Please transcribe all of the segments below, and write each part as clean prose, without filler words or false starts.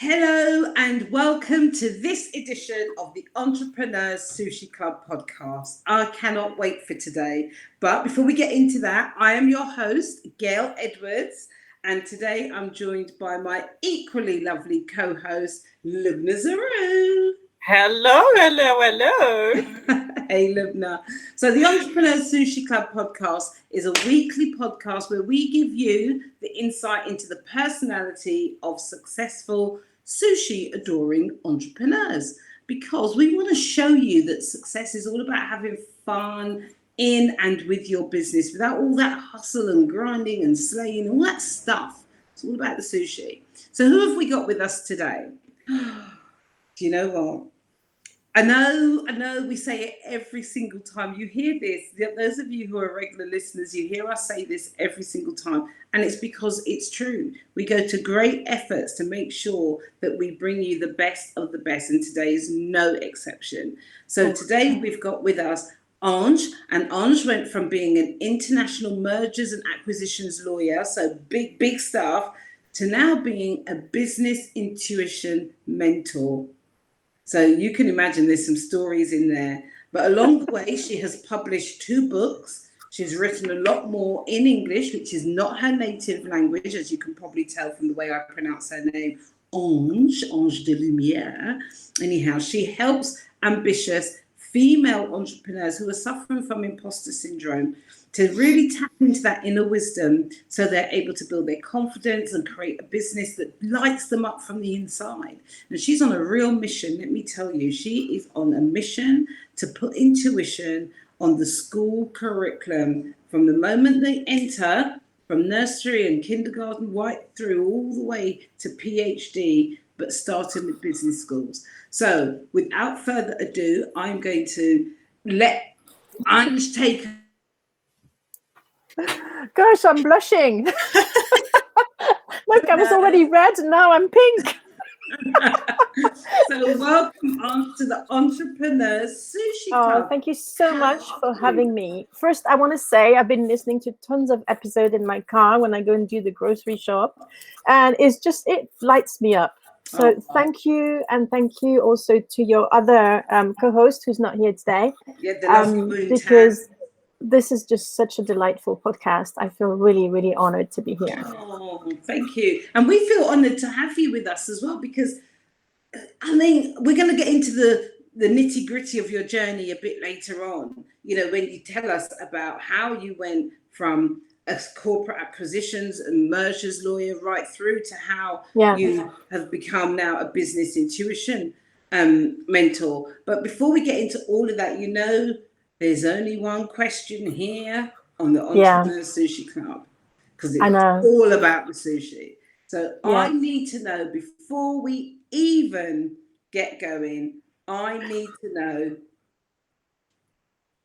Hello and welcome to this edition of the Entrepreneurs Sushi Club podcast. I cannot wait for today. But before we get into that, I am your host, Gail Edwards, and today I'm joined by my equally lovely co-host, Lubna Zaru. Hello, hello, hello. Hey, Lubna. So, the Entrepreneurs Sushi Club podcast is a weekly podcast where we give you the insight into the personality of successful sushi adoring entrepreneurs because we want to show you that success is all about having fun in and with your business without all that hustle and grinding and slaying, all that stuff. It's all about the sushi. So, who have we got with us today? Do you know what? I know we say it every single time you hear this. Those of you who are regular listeners, you hear us say this every single time. And it's because it's true. We go to great efforts to make sure that we bring you the best of the best. And today is no exception. So today we've got with us Ange. And Ange went from being an international mergers and acquisitions lawyer, so big stuff, to now being a business intuition mentor. So you can imagine there's some stories in there. But along the way, she has published 2 books. She's written a lot more in English, which is not her native language, as you can probably tell from the way I pronounce her name, Ange de Lumiere. Anyhow, she helps ambitious female entrepreneurs who are suffering from imposter syndrome to really tap into that inner wisdom so they're able to build their confidence and create a business that lights them up from the inside. And she's on a real mission, let me tell you. She is on a mission to put intuition on the school curriculum from the moment they enter, from nursery and kindergarten right through all the way to PhD, but starting with business schools. So without further ado, I'm going to let Ange take. Gosh, I'm blushing. Look, I was already red and now I'm pink. So welcome on to the Entrepreneurs Sushi Club. Oh, thank you so much for having me. First, I want to say I've been listening to tons of episodes in my car when I go and do the grocery shop. And it lights me up. So thank you. And thank you also to your other co-host who's not here today. Yeah, the lovely because this is just such a delightful podcast. I feel really, really honored to be here. Oh, thank you. And we feel honored to have you with us as well, because I mean, we're going to get into the nitty gritty of your journey a bit later on, you know, when you tell us about how you went from a corporate acquisitions and mergers lawyer right through to how you have become now a business intuition mentor. But before we get into all of that, you know, there's only one question here on the Entrepreneur Sushi Club, because it's all about the sushi. So I need to know, before we even get going, I need to know,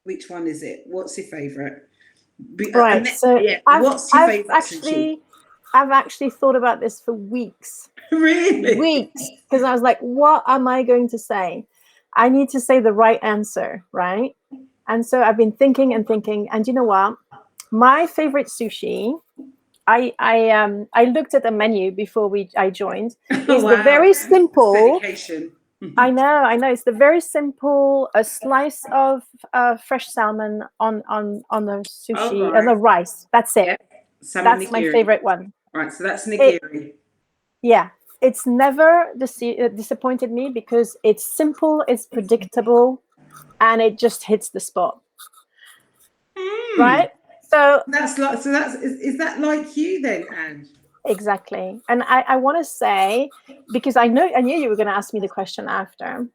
which one is it? What's your favourite? Right. What's your favourite sushi? I've actually thought about this for weeks. Really? Weeks. Because I was like, what am I going to say? I need to say the right answer, right? And so I've been thinking, and you know what? My favorite sushi, I looked at the menu before I joined. Is the very simple. Dedication. I know. It's the very simple, a slice of fresh salmon on the sushi and the rice. That's it. That's my favorite one. Right, so that's nigiri. It's never disappointed me because it's simple, it's predictable, and it just hits the spot. Right? So is that like you then, Ange? Exactly. And I want to say, because I knew you were going to ask me the question after,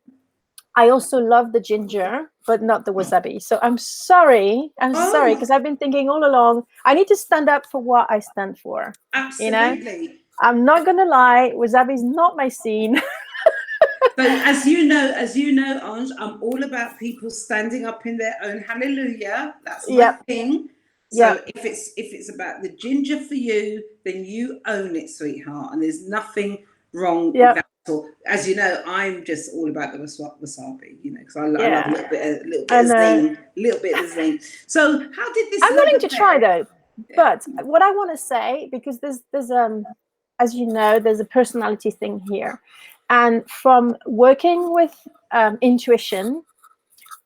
I also love the ginger, but not the wasabi. So I'm sorry, because I've been thinking all along, I need to stand up for what I stand for. Absolutely. You know? I'm not going to lie, wasabi is not my scene. So as you know, Ange, I'm all about people standing up in their own hallelujah. That's my thing. So if it's about the ginger for you, then you own it, sweetheart. And there's nothing wrong with that at all. As you know, I'm just all about the wasabi, you know, because I love a little bit of zing. So how did this? I'm willing to try though. But what I want to say, because there's as you know, there's a personality thing here. And from working with intuition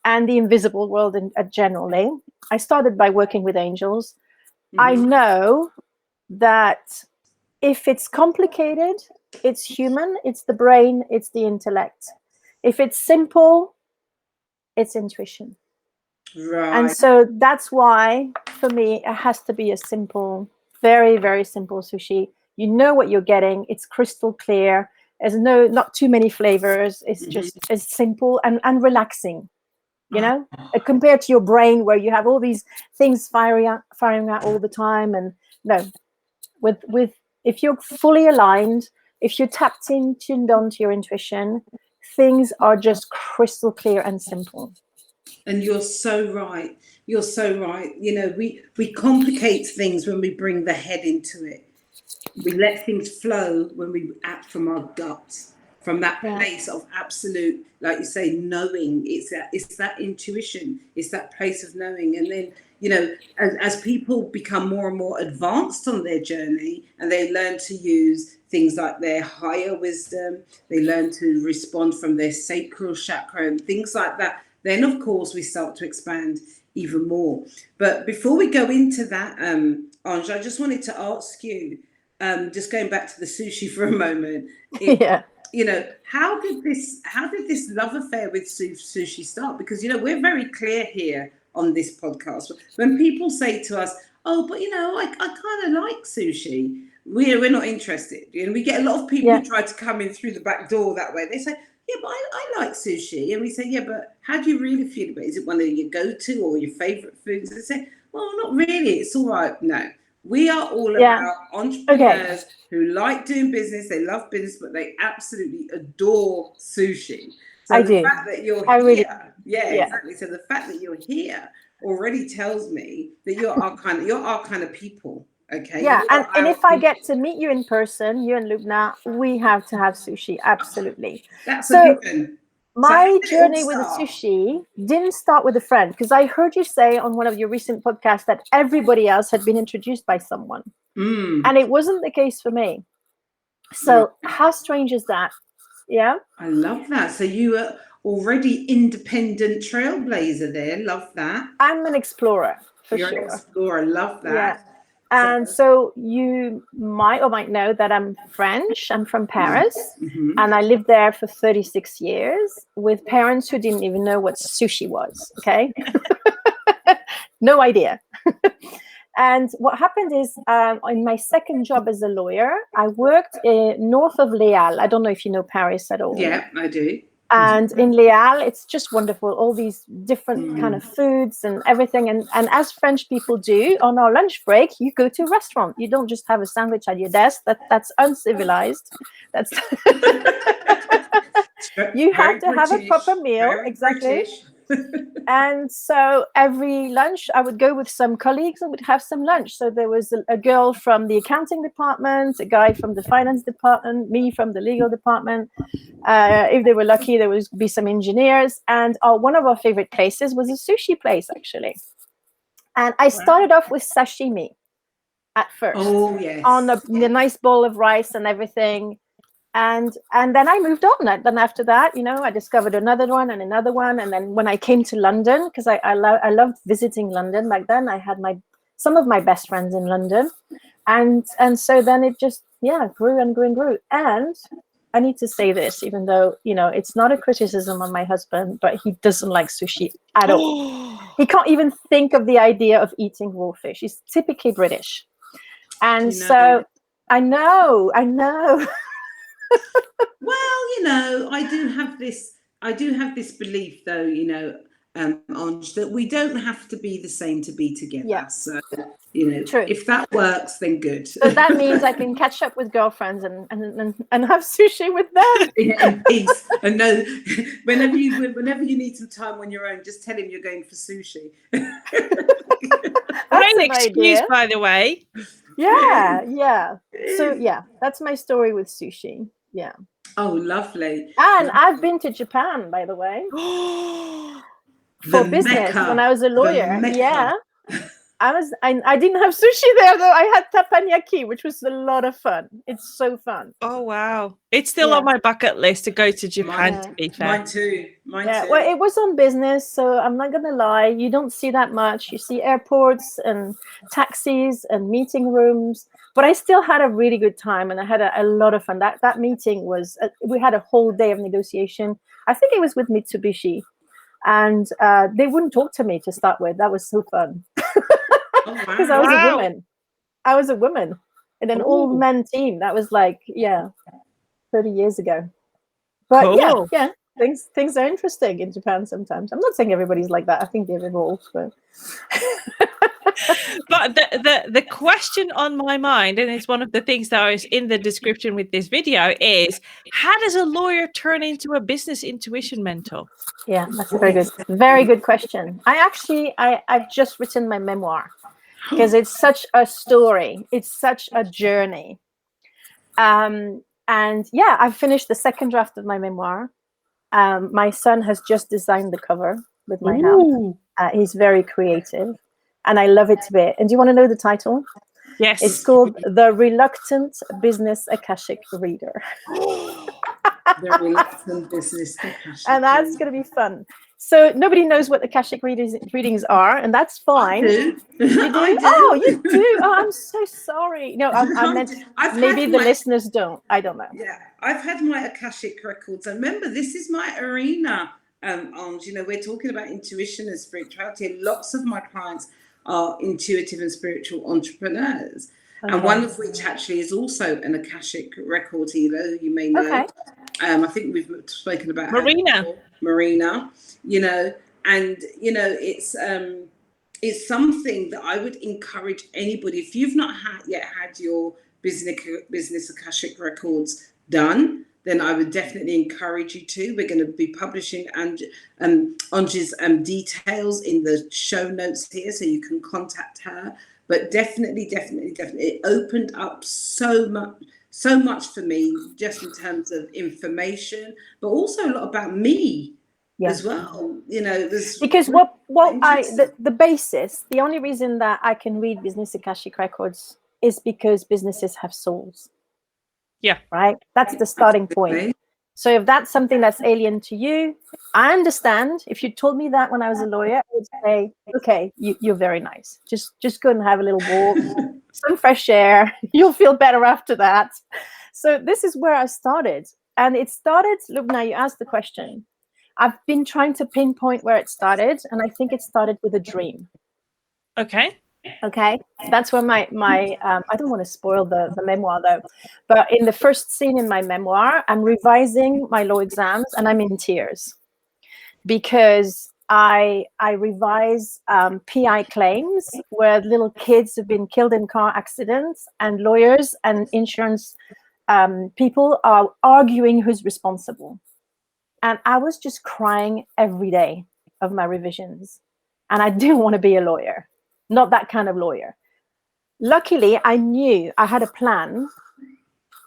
and the invisible world generally, I started by working with angels. I know that if it's complicated, it's human, it's the brain, it's the intellect. If it's simple, it's intuition. Right. And so that's why, for me, it has to be a simple, very, very simple sushi. You know what you're getting. It's crystal clear. There's not too many flavors. It's just as simple and relaxing, you know, compared to your brain where you have all these things firing out all the time. And no, with if you're fully aligned, if you're tuned on to your intuition, things are just crystal clear and simple. And you're so right. You're so right. You know, we complicate things when we bring the head into it. We let things flow when we act from our guts, from that place of absolute, like you say, knowing. It's that intuition. It's that place of knowing. And then, you know, as people become more and more advanced on their journey and they learn to use things like their higher wisdom, they learn to respond from their sacral chakra and things like that, then of course we start to expand even more. But before we go into that, Ange, I just wanted to ask you, just going back to the sushi for a moment. You know, how did this love affair with sushi start? Because, you know, we're very clear here on this podcast. When people say to us, oh, but, you know, I kind of like sushi, we're not interested. You know, we get a lot of people who try to come in through the back door that way. They say, yeah, but I like sushi. And we say, yeah, but how do you really feel about it? Is it one of your go-to or your favorite foods? They say, well, not really. It's all right. No. We are all about entrepreneurs who like doing business. They love business, but they absolutely adore sushi. So the fact that you're here, exactly. So the fact that you're here already tells me that you're our kind of people. Okay. Yeah, and if I get to meet you in person, you and Lubna, we have to have sushi. Absolutely. That's a given. My journey with the sushi didn't start with a friend, because I heard you say on one of your recent podcasts that everybody else had been introduced by someone. And it wasn't the case for me. So how strange is that? Yeah. I love that. So you are already independent trailblazer there. Love that. I'm an explorer, for sure. You're an explorer. Love that. Yeah. And so you might or might know that I'm French. I'm from Paris, and I lived there for 36 years with parents who didn't even know what sushi was. Okay. No idea. And what happened is, in my second job as a lawyer, I worked north of Les Halles. I don't know if you know Paris at all. Yeah, I do. And in Les Halles, it's just wonderful. All these different kind of foods and everything. And as French people do, on our lunch break, you go to a restaurant. You don't just have a sandwich at your desk. That's uncivilized. That's you have to have a proper meal. Exactly. And so every lunch, I would go with some colleagues and would have some lunch. So there was a girl from the accounting department, a guy from the finance department, me from the legal department. If they were lucky, there would be some engineers. And one of our favorite places was a sushi place, actually. And I started off with sashimi at first. Oh, yes. On a nice bowl of rice and everything. And then I moved on. Then after that, you know, I discovered another one. And then when I came to London, because I loved visiting London back then, I had some of my best friends in London. And so then it just, grew and grew and grew. And I need to say this, even though, you know, it's not a criticism on my husband, but he doesn't like sushi at all. He can't even think of the idea of eating raw fish. He's typically British. And so I know. Well, you know, I do have this belief, though, you know, Ange, that we don't have to be the same to be together. Yeah. So, you know, True. If that works, then good. So that means I can catch up with girlfriends and have sushi with them. In peace. And no, whenever you need some time on your own, just tell him you're going for sushi. Great excuse, by the way. Yeah. So that's my story with sushi. Yeah. Oh, lovely. And I've been to Japan, by the way, for business when I was a lawyer. Yeah. I didn't have sushi there though. I had teppanyaki, which was a lot of fun. It's so fun. Oh wow. It's still on my bucket list to go to Japan, to be fair. Mine too. Well, it was on business, so I'm not gonna lie. You don't see that much. You see airports and taxis and meeting rooms, but I still had a really good time, and I had a lot of fun. That meeting was we had a whole day of negotiation. I think it was with Mitsubishi, and they wouldn't talk to me to start with. That was so fun because I was a woman. I was a woman in an all-men team. That was like 30 years ago. But cool. yeah. Things are interesting in Japan sometimes. I'm not saying everybody's like that. I think they've evolved, but but the question on my mind, and it's one of the things that was in the description with this video, is how does a lawyer turn into a business intuition mentor? Yeah, that's a very good question. I've just written my memoir because it's such a story. It's such a journey. And yeah, I've finished the second draft of my memoir. My son has just designed the cover with my help. He's very creative, and I love it to bits. And do you want to know the title? Yes. It's called The Reluctant Business Akashic Reader. The Reluctant Business Akashic. And that's going to be fun. So nobody knows what Akashic readings are, and that's fine. I do. You do? I do. Oh, you do? Oh, I'm so sorry. No, I meant maybe the listeners don't. I don't know. Yeah, I've had my Akashic records. And remember, this is my arena, Ange. You know, we're talking about intuition and spirituality. And lots of my clients are intuitive and spiritual entrepreneurs. Okay. And one of which actually is also an Akashic record healer, who you may know. Okay. I think we've spoken about Marina, you know, and, you know, it's something that I would encourage anybody, if you've not yet had your business Akashic records done, then I would definitely encourage you to. We're going to be publishing Ange's details in the show notes here, so you can contact her. But definitely, it opened up so much for me, just in terms of information, but also a lot about me as well. You know, because the basis, the only reason that I can read business Akashic records is because businesses have souls. Yeah. Right? That's the starting point. So if that's something that's alien to you, I understand. If you told me that when I was a lawyer, I would say, okay, you're very nice. Just go and have a little walk, some fresh air. You'll feel better after that. So this is where I started. And it started, look, now you asked the question. I've been trying to pinpoint where it started, and I think it started with a dream. Okay. That's where my I don't want to spoil the memoir though, but in the first scene in my memoir, I'm revising my law exams and I'm in tears because I revise PI claims where little kids have been killed in car accidents, and lawyers and insurance people are arguing who's responsible. And I was just crying every day of my revisions, and I didn't want to be a lawyer. Not that kind of lawyer. Luckily, I knew I had a plan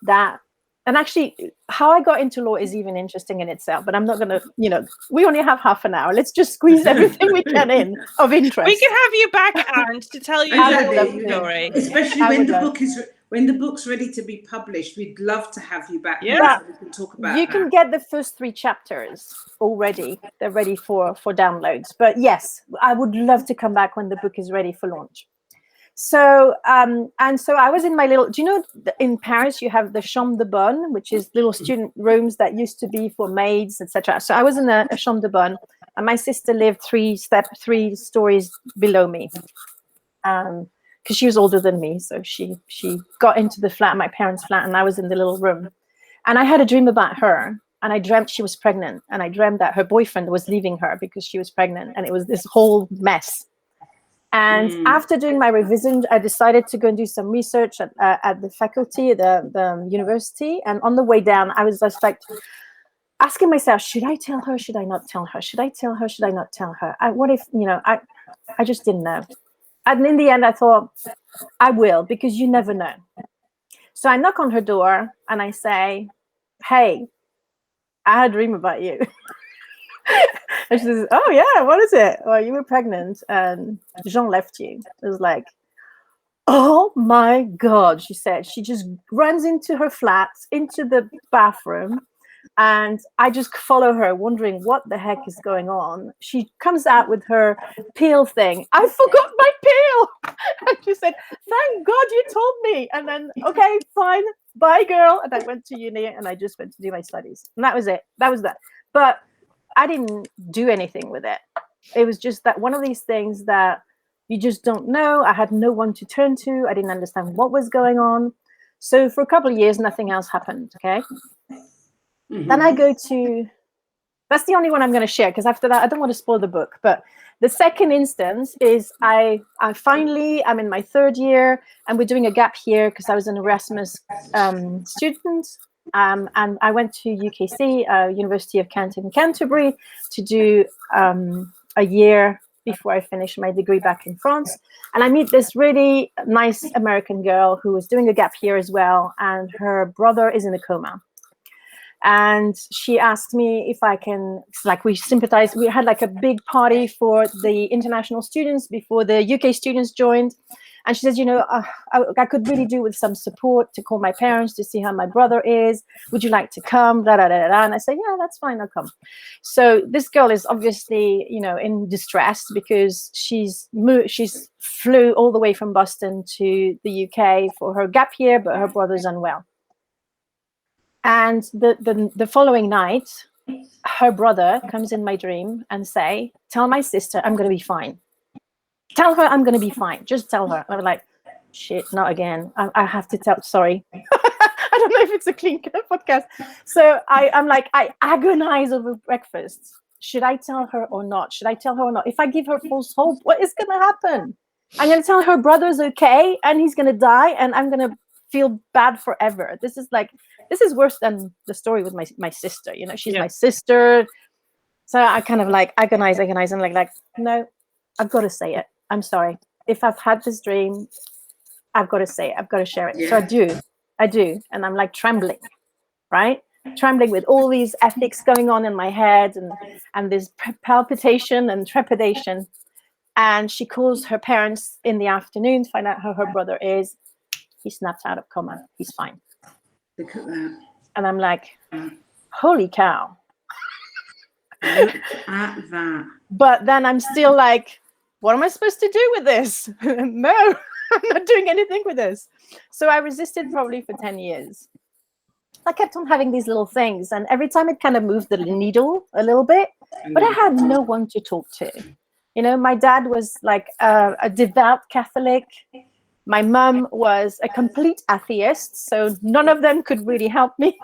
that, and actually how I got into law is even interesting in itself, but I'm not going to, you know, we only have half an hour. Let's just squeeze everything we can in of interest. We can have you back, Ange, to tell you your story. Especially when the book's ready to be published, we'd love to have you back. Yeah. So we can talk about you can get the first 3 chapters already. They're ready for downloads. But yes, I would love to come back when the book is ready for launch. So, and so I was in my little, do you know, in Paris, you have the chambre de bonne, which is little student rooms that used to be for maids, etc. So I was in a chambre de bonne, and my sister lived 3 stories below me. Because she was older than me, so she got into the flat, my parents' flat, and I was in the little room. And I had a dream about her, and I dreamt she was pregnant, and I dreamt that her boyfriend was leaving her because she was pregnant, and it was this whole mess. And after doing my revision, I decided to go and do some research at the faculty, the university. And on the way down, I was just like asking myself, should I tell her? Should I not tell her? Should I tell her? Should I not tell her? What if, you know, I just didn't know. And in the end, I thought, I will, because you never know. So I knock on her door and I say, hey, I had a dream about you. And she says, oh yeah, what is it? Well, you were pregnant and Jean left you. It was like, oh my God, she said. She just runs into her flat, into the bathroom, and I just follow her, wondering what the heck is going on. She comes out with her pill thing. I forgot my pill. And she said, thank God you told me. And then, okay, fine, bye, girl. And I went to uni and I just went to do my studies. And that was it. That was that. But I didn't do anything with it. It was just that one of these things that you just don't know. I had no one to turn to. I didn't understand what was going on. So for a couple of years, nothing else happened. Okay. Mm-hmm. Then I go to, that's the only one I'm going to share, because after that, I don't want to spoil the book. But the second instance is I finally, I'm in my third year and we're doing a gap year because I was an Erasmus student. And I went to UKC, University of Kent in Canterbury, to do a year before I finished my degree back in France. And I meet this really nice American girl who was doing a gap year as well. And her brother is in a coma. And she asked me if I can, like, we sympathized. We had like a big party for the international students before the UK students joined. And she says, you know, I could really do with some support to call my parents to see how my brother is. Would you like to come? Da, da, da, da. And I said, yeah, that's fine. I'll come. So this girl is obviously, you know, in distress because she's flew all the way from Boston to the UK for her gap year, but her brother's unwell. And the following night, her brother comes in my dream and say, tell my sister I'm going to be fine. Tell her I'm going to be fine. Just tell her. I'm like, shit, not again. I have to tell. Sorry. I don't know if it's a clean podcast. So I'm like, I agonize over breakfast. Should I tell her or not? Should I tell her or not? If I give her false hope, what is going to happen? I'm going to tell her brother's okay and he's going to die and I'm going to feel bad forever. This is worse than the story with my sister. You know, she's my sister. So I kind of like agonize and like, no, I've got to say it. I'm sorry. If I've had this dream, I've got to say it. I've got to share it. Yeah. So I do. And I'm like trembling, right? Trembling with all these ethics going on in my head and this palpitation and trepidation. And she calls her parents in the afternoon to find out how her brother is. He snapped out of coma. He's fine. Look at that. And I'm like, holy cow. Look at that. But then I'm still like, what am I supposed to do with this? No, I'm not doing anything with this. So I resisted probably for 10 years. I kept on having these little things. And every time it kind of moved the needle a little bit, but I had no one to talk to. You know, my dad was like a devout Catholic. My mum was a complete atheist, so none of them could really help me.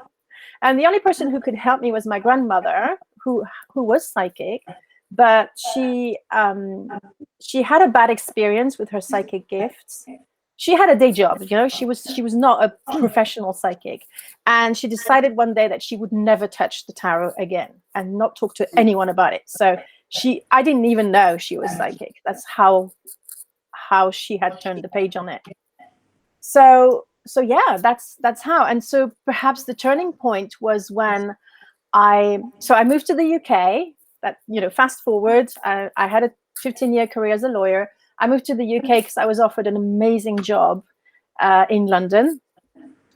And the only person who could help me was my grandmother, who was psychic, but she had a bad experience with her psychic gifts. She had a day job, you know, she was not a professional psychic. And she decided one day that she would never touch the tarot again and not talk to anyone about it. So I didn't even know she was psychic. That's how she had turned the page on it. So yeah, that's how. And so perhaps the turning point was when I moved to the UK. That, you know, fast forward, I had a 15-year career as a lawyer. I moved to the UK because I was offered an amazing job in London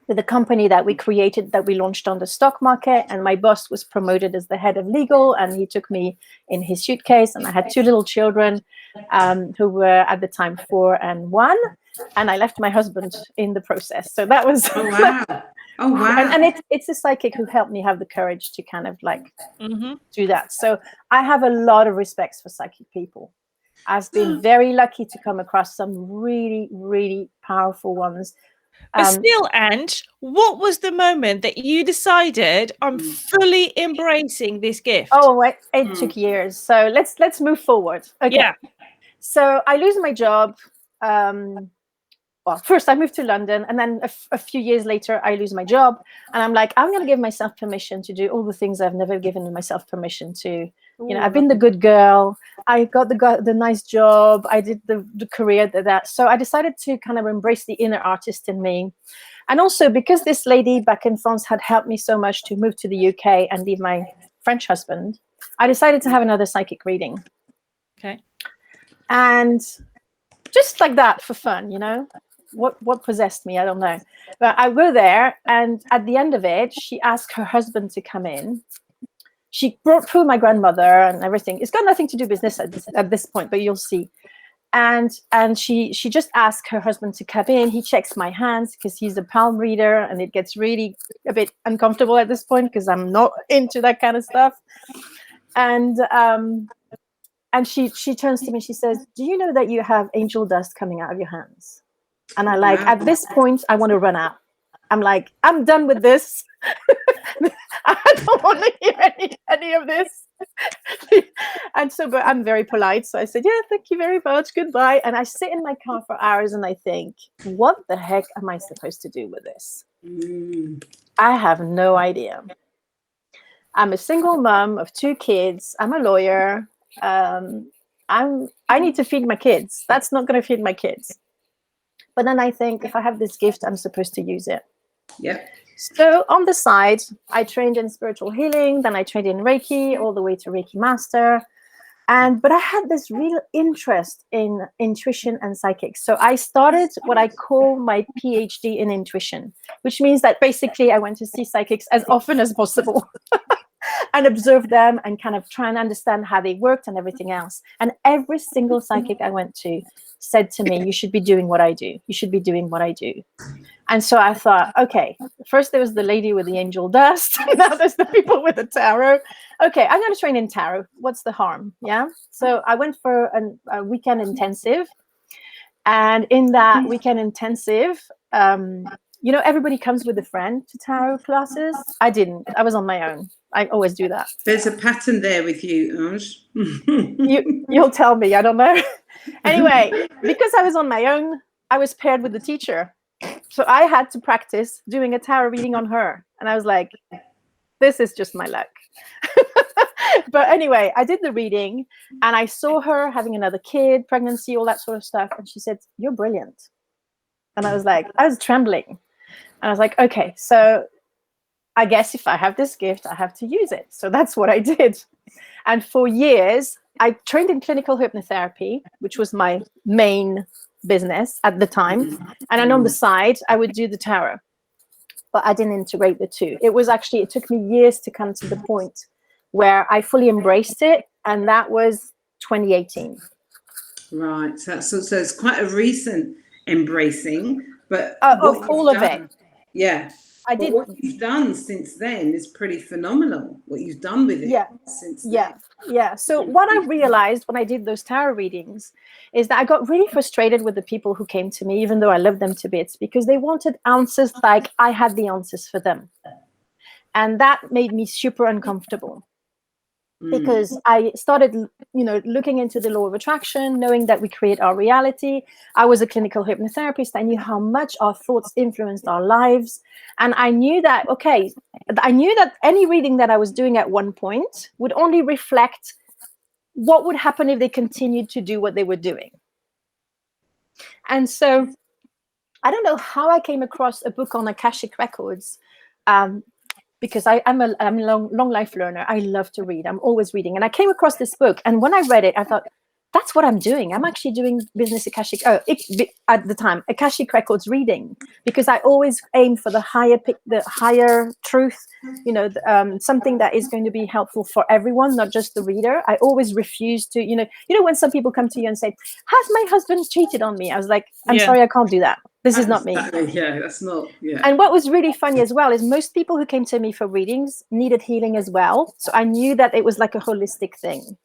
with a company that we created, that we launched on the stock market. And my boss was promoted as the head of legal, and he took me in his suitcase. And I had 2 little children who were at the time 4 and 1. And I left my husband in the process. So that was... Oh, wow. Oh, wow. And it's a psychic who helped me have the courage to kind of like do that. So I have a lot of respect for psychic people. I've been very lucky to come across some really, really powerful ones. But still, Ange, what was the moment that you decided I'm fully embracing this gift? Oh, it took years. So let's move forward. Okay. Yeah. So I lose my job. Well, first I moved to London, and then a few years later, I lose my job. And I'm like, I'm going to give myself permission to do all the things I've never given myself permission to. You know, I've been the good girl. I got the nice job. I did the career that. So I decided to kind of embrace the inner artist in me. And also because this lady back in France had helped me so much to move to the UK and leave my French husband, I decided to have another psychic reading. Okay. And just like that, for fun, you know, what possessed me, I don't know. But I go there, and at the end of it, she asked her husband to come in. She brought through my grandmother and everything. It's got nothing to do with business at this point, but you'll see. And she just asked her husband to come in. He checks my hands because he's a palm reader, and it gets really a bit uncomfortable at this point because I'm not into that kind of stuff. And she turns to me, she says, "Do you know that you have angel dust coming out of your hands?" And I like, at this point, I want to run out. I'm like, I'm done with this. I don't want to hear any of this. And so, but I'm very polite. So I said, yeah, thank you very much. Goodbye. And I sit in my car for hours and I think, what the heck am I supposed to do with this? I have no idea. I'm a single mom of 2 kids. I'm a lawyer. I need to feed my kids. That's not going to feed my kids. But then I think, if I have this gift, I'm supposed to use it. Yeah. So on the side, I trained in spiritual healing. Then I trained in Reiki, all the way to Reiki master. But I had this real interest in intuition and psychics. So I started what I call my PhD in intuition, which means that basically I went to see psychics as often as possible. And observe them and kind of try and understand how they worked and everything else. And every single psychic I went to said to me, you should be doing what I do. You should be doing what I do. And so I thought, okay, first there was the lady with the angel dust. Now there's the people with the tarot. Okay, I'm going to train in tarot. What's the harm? Yeah. So I went for a weekend intensive. And in that weekend intensive, you know, everybody comes with a friend to tarot classes. I didn't. I was on my own. I always do that. There's a pattern there with you, Ange. You'll tell me. I don't know. Anyway, because I was on my own, I was paired with the teacher. So I had to practice doing a tarot reading on her. And I was like, this is just my luck. But anyway, I did the reading and I saw her having another kid, pregnancy, all that sort of stuff. And she said, "You're brilliant." And I was like, I was trembling. And I was like, okay, so I guess if I have this gift, I have to use it. So that's what I did. And for years, I trained in clinical hypnotherapy, which was my main business at the time. And then on the side, I would do the tarot. But I didn't integrate the two. It took me years to come to the point where I fully embraced it. And that was 2018. Right. So it's quite a recent embracing, but of all of it. Yeah. I did. What you've done since then is pretty phenomenal. What you've done with it since then. Yeah. So what I realized when I did those tarot readings is that I got really frustrated with the people who came to me, even though I loved them to bits, because they wanted answers like I had the answers for them. And that made me super uncomfortable. Because I started, looking into the law of attraction, knowing that we create our reality. I was a clinical hypnotherapist. I knew how much our thoughts influenced our lives. And I knew that, any reading that I was doing at one point would only reflect what would happen if they continued to do what they were doing. And so I don't know how I came across a book on Akashic Records. Because I'm a long life learner. I love to read. I'm always reading. And I came across this book. And when I read it, I thought, that's what I'm doing. I'm actually doing business Akashic, at the time, Akashic Records reading. Because I always aim for the higher truth, something that is going to be helpful for everyone, not just the reader. I always refuse to, when some people come to you and say, has my husband cheated on me? I was like, I'm sorry, I can't do that. This is not me. Yeah, that's not. Yeah. And what was really funny as well is most people who came to me for readings needed healing as well. So I knew that it was like a holistic thing.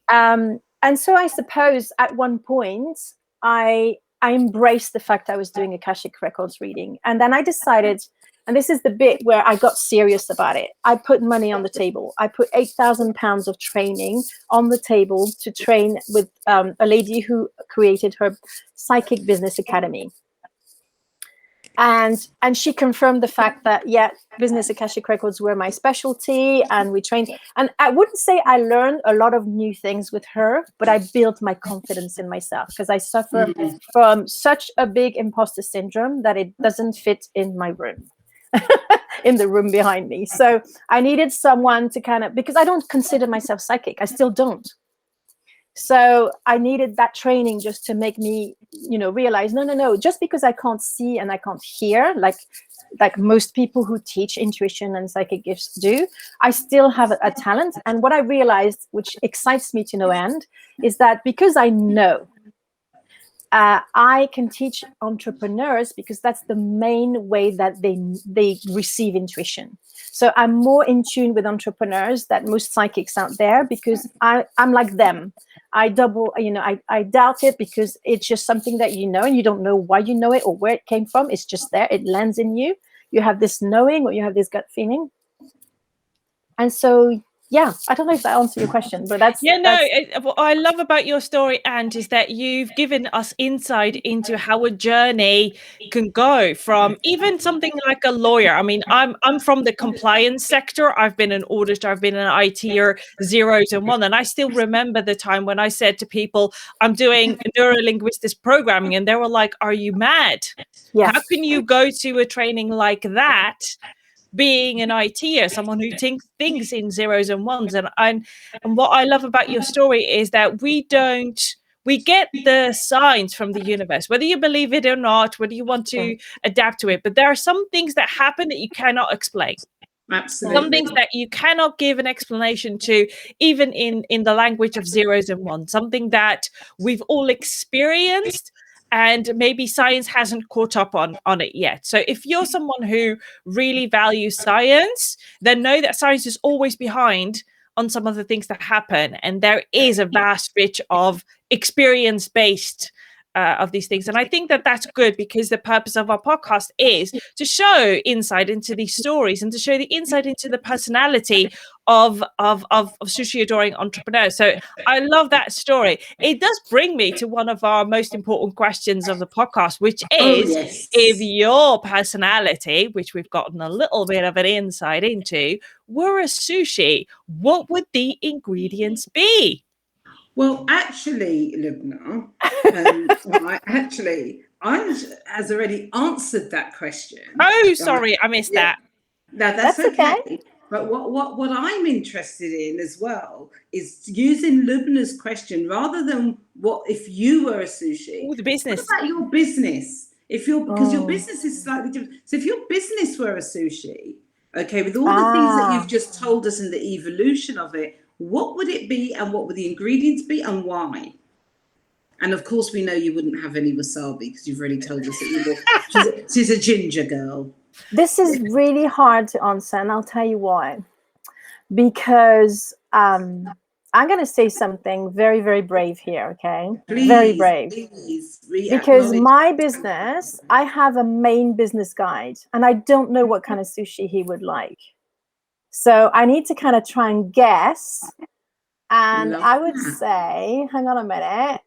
And so I suppose at one point I embraced the fact I was doing Akashic Records reading. And then I decided, and this is the bit where I got serious about it. I put money on the table. I put £8,000 of training on the table to train with a lady who created her Psychic Business Academy. And she confirmed the fact that, business Akashic Records were my specialty, and we trained. And I wouldn't say I learned a lot of new things with her, but I built my confidence in myself because I suffer from such a big imposter syndrome that it doesn't fit in my room. in the room behind me. So I needed someone to kind of, because I don't consider myself psychic. I still don't. So I needed that training just to make me, realize, no, just because I can't see and I can't hear, like most people who teach intuition and psychic gifts do, I still have a talent. And what I realized, which excites me to no end, is that because I know, I can teach entrepreneurs, because that's the main way that they receive intuition. So I'm more in tune with entrepreneurs than most psychics out there, because I'm like them. I doubt it, because it's just something that and you don't know why you know it or where it came from. It's just there. It lands in you. You have this knowing, or you have this gut feeling. And so, yeah, I don't know if that answered your question, but that's what I love about your story, Ange, is that you've given us insight into how a journey can go from even something like a lawyer. I mean, I'm from the compliance sector. I've been an auditor, I've been an ITer, zeros and one, and I still remember the time when I said to people, I'm doing neurolinguistics programming, and they were like, "Are you mad? Yes. How can you go to a training like that?" Being an ITer, someone who thinks in zeros and ones, and what I love about your story is that we get the signs from the universe, whether you believe it or not, whether you want to adapt to it. But there are some things that happen that you cannot explain. Absolutely. Some things that you cannot give an explanation to, even in the language of zeros and ones, something that we've all experienced, and maybe science hasn't caught up on it yet. So if you're someone who really values science, then know that science is always behind on some of the things that happen. And there is a vast reach of experience-based of these things. And I think that that's good, because the purpose of our podcast is to show insight into these stories and to show the insight into the personality of sushi adoring entrepreneurs. So I love that story. It does bring me to one of our most important questions of the podcast, which is, if your personality, which we've gotten a little bit of an insight into, were a sushi, what would the ingredients be? Well, actually, Lubna, Ange has already answered that question. Oh, sorry, I missed that. No, that's okay. But what I'm interested in as well is using Lubna's question rather than what if you were a sushi. Ooh, the business. What about your business? Because your business is slightly different. So if your business were a sushi, okay, with all the things that you've just told us and the evolution of it, what would it be, and what would the ingredients be, and why? And of course, we know you wouldn't have any wasabi, because you've already told us that she's a ginger girl. This is really hard to answer, and I'll tell you why. Because I'm going to say something very, very brave here, okay? Please, very brave. Please, because my business, I have a main business guide, and I don't know what kind of sushi he would like. So I need to kind of try and guess. And I would say, hang on a minute,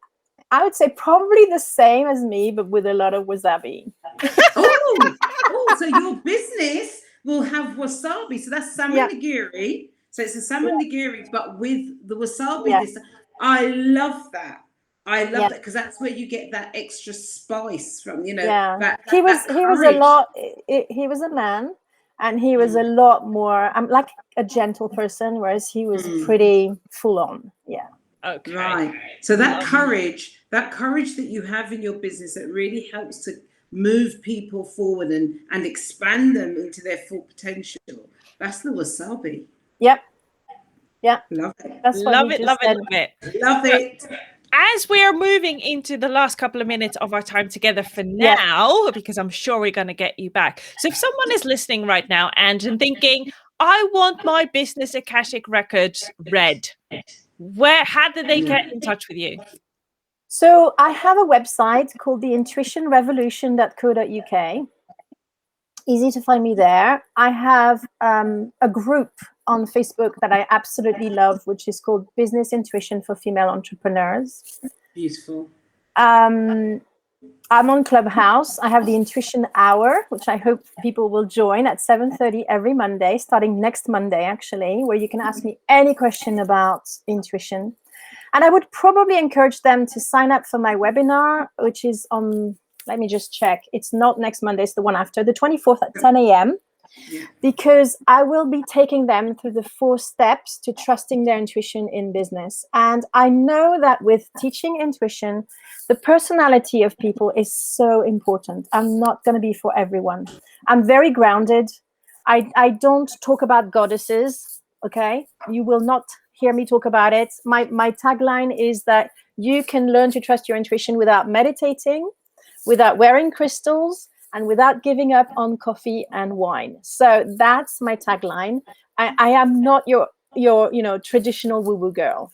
I would say probably the same as me, but with a lot of wasabi. So your business will have wasabi. So that's salmon nigiri. So it's a salmon nigiri, but with the wasabi. I love that. I love that, because that's where you get that extra spice from. He was a man. And he was a lot more, I'm like a gentle person, whereas he was pretty full on. Yeah. Okay. Right. So that courage that you have in your business, that really helps to move people forward and expand them into their full potential. That's the wasabi. Yep. Yeah. Love it. That's what love it. Love it. As we are moving into the last couple of minutes of our time together for now, because I'm sure we're going to get you back. So if someone is listening right now, Ange, and thinking, I want my business Akashic records read, how did they get in touch with you? So I have a website called theintuitionrevolution.co.uk. Easy to find me there. I have a group on Facebook that I absolutely love, which is called Business Intuition for Female Entrepreneurs. Beautiful. I'm on Clubhouse. I have the Intuition Hour, which I hope people will join at 7:30 every Monday, starting next Monday, actually, where you can ask me any question about intuition. And I would probably encourage them to sign up for my webinar, which is on, let me just check. It's not next Monday, it's the one after, the 24th at 10 a.m. because I will be taking them through the 4 steps to trusting their intuition in business. And I know that with teaching intuition, the personality of people is so important. I'm not going to be for everyone. I'm very grounded. I don't talk about goddesses, okay? You will not hear me talk about it. My tagline is that you can learn to trust your intuition without meditating, without wearing crystals, and without giving up on coffee and wine. So that's my tagline. I am not your traditional woo-woo girl.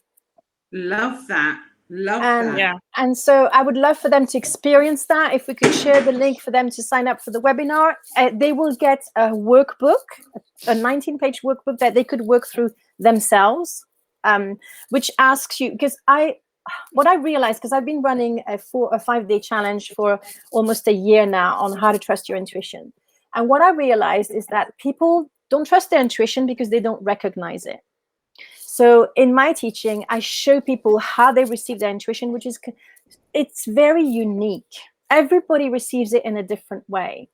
Love that. Love And that. Yeah. and so I would love for them to experience that. If we could share the link for them to sign up for the webinar, they will get a workbook, a 19-page workbook that they could work through themselves, which asks you, because what I realized, because I've been running a 4 or 5-day challenge for almost a year now on how to trust your intuition. And what I realized is that people don't trust their intuition because they don't recognize it. So in my teaching, I show people how they receive their intuition, which is, it's very unique. Everybody receives it in a different way,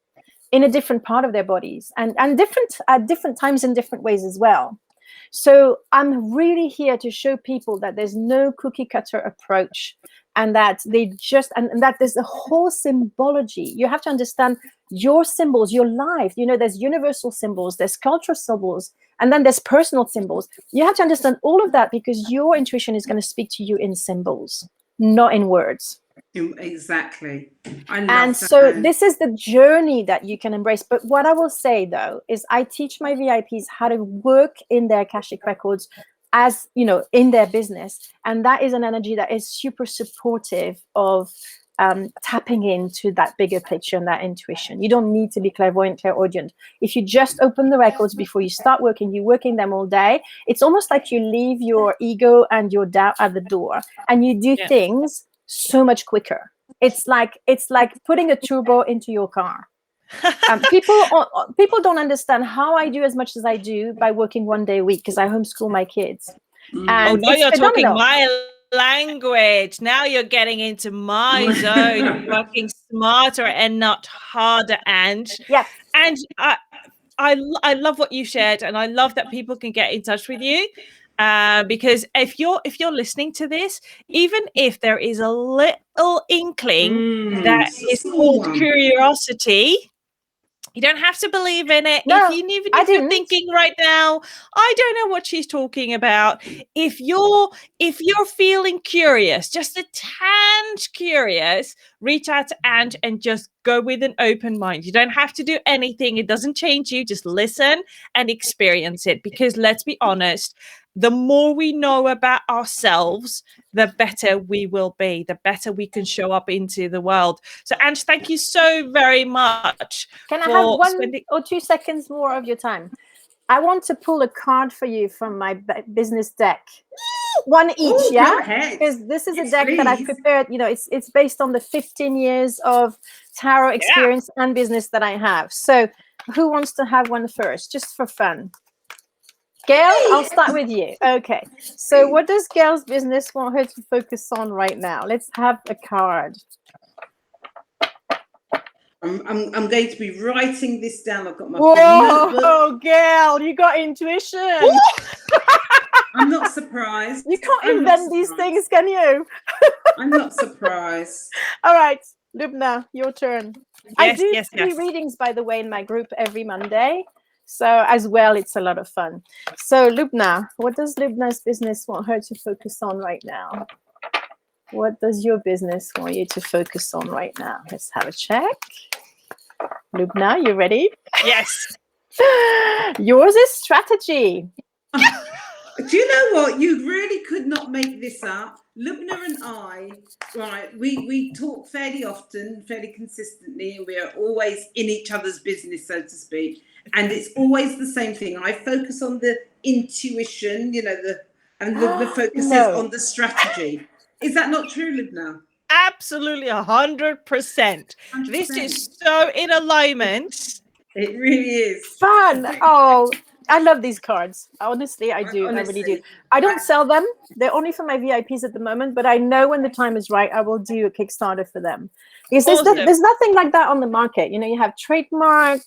in a different part of their bodies, and different at different times in different ways as well. So I'm really here to show people that there's no cookie cutter approach, and that and that there's a whole symbology. You have to understand your symbols, your life. There's universal symbols, there's cultural symbols, and then there's personal symbols. You have to understand all of that because your intuition is going to speak to you in symbols, not in words. Exactly. I love And that. so this is the journey that you can embrace. But what I will say, though, is I teach my VIPs how to work in their Akashic records as, in their business. And that is an energy that is super supportive of tapping into that bigger picture and that intuition. You don't need to be clairvoyant, clairaudient. If you just open the records before you start working, you're working them all day. It's almost like you leave your ego and your doubt at the door, and you do things so much quicker. It's like putting a turbo into your car. People don't understand how I do as much as I do by working 1 day a week, because I homeschool my kids. And now you're phenomenal. talking my language. Now you're getting into my zone, working smarter and not harder. And yeah, and I love what you shared, and I love that people can get in touch with you. Because if you're listening to this, even if there is a little inkling that is called curiosity, you don't have to believe in it. No, Even if you're thinking right now, I don't know what she's talking about. If you're feeling curious, just a tad curious, reach out to Ange and just go with an open mind. You don't have to do anything. It doesn't change you. Just listen and experience it. Because let's be honest, the more we know about ourselves, the better we will be, the better we can show up into the world. So, Ange, thank you so very much. Can I have 1 or 2 seconds more of your time? I want to pull a card for you from my business deck. One each, because this is a deck that I've prepared. It's based on the 15 years of tarot experience and business that I have. So who wants to have one first, just for fun? Gail, I'll start with you. Okay. So what does Gail's business want her to focus on right now? Let's have a card. I'm going to be writing this down. I've got my notebook. Oh, Gail, you got intuition. I'm not surprised. You can't invent these things, can you? I'm not surprised. All right, Lubna, your turn. I do 3 readings, by the way, in my group every Monday. So as well, it's a lot of fun. So Lubna, what does Lubna's business want her to focus on right now? What does your business want you to focus on right now? Let's have a check. Lubna, you ready? Yes. Yours is strategy. Do you know what? You really could not make this up. Lubna and I, right, we talk fairly often, fairly consistently, and we are always in each other's business, so to speak. And it's always the same thing. I focus on the intuition, the focus is on the strategy. Is that not true, Lubna? Absolutely, 100%. This is so in alignment. It really is. Fun. Oh, I love these cards. Honestly, I do. Honestly. I really do. I don't sell them. They're only for my VIPs at the moment, but I know when the time is right, I will do a Kickstarter for them. Because there's nothing like that on the market. You have trademark,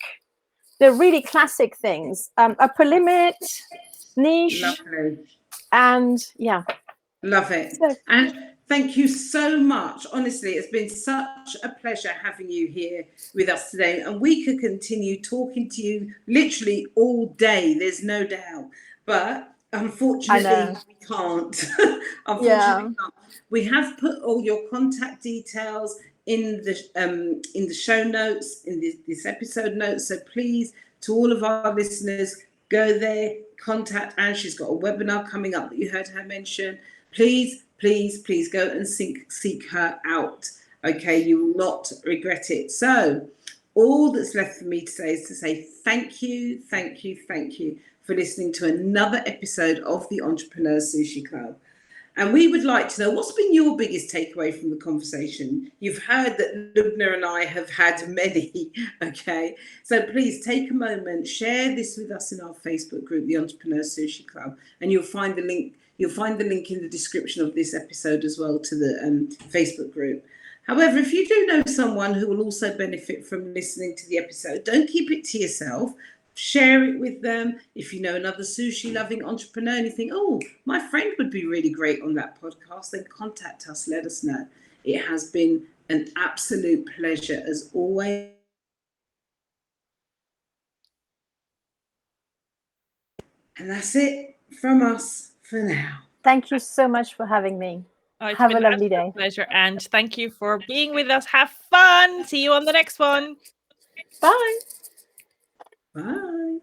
the really classic things, upper limit, niche, Lovely. and yeah. Love it. So, And thank you so much. Honestly, it's been such a pleasure having you here with us today. And we could continue talking to you literally all day, there's no doubt. But unfortunately, we can't. Unfortunately, yeah. we can't. We have put all your contact details in the show notes, in this episode notes. So please, to all of our listeners, go there, contact Anne. She's got a webinar coming up that you heard her mention. Please, please, please go and seek her out. Okay, you will not regret it. So all that's left for me to say is to say thank you, thank you, thank you for listening to another episode of the Entrepreneur Sushi Club. And we would like to know, what's been your biggest takeaway from the conversation? You've heard that Lubna and I have had many, okay? So please take a moment, share this with us in our Facebook group, the Entrepreneur Sushi Club, and you'll find the link. You'll find the link in the description of this episode as well to the Facebook group. However, if you do know someone who will also benefit from listening to the episode, don't keep it to yourself. Share it with them. If you know another sushi loving entrepreneur and you think, oh, my friend would be really great on that podcast, then contact us, let us know. It has been an absolute pleasure as always. And that's it from us for now. Thank you so much for having me. It's Have been a lovely an absolute day. pleasure, and thank you for being with us. Have fun. See you on the next one. Bye. Bye.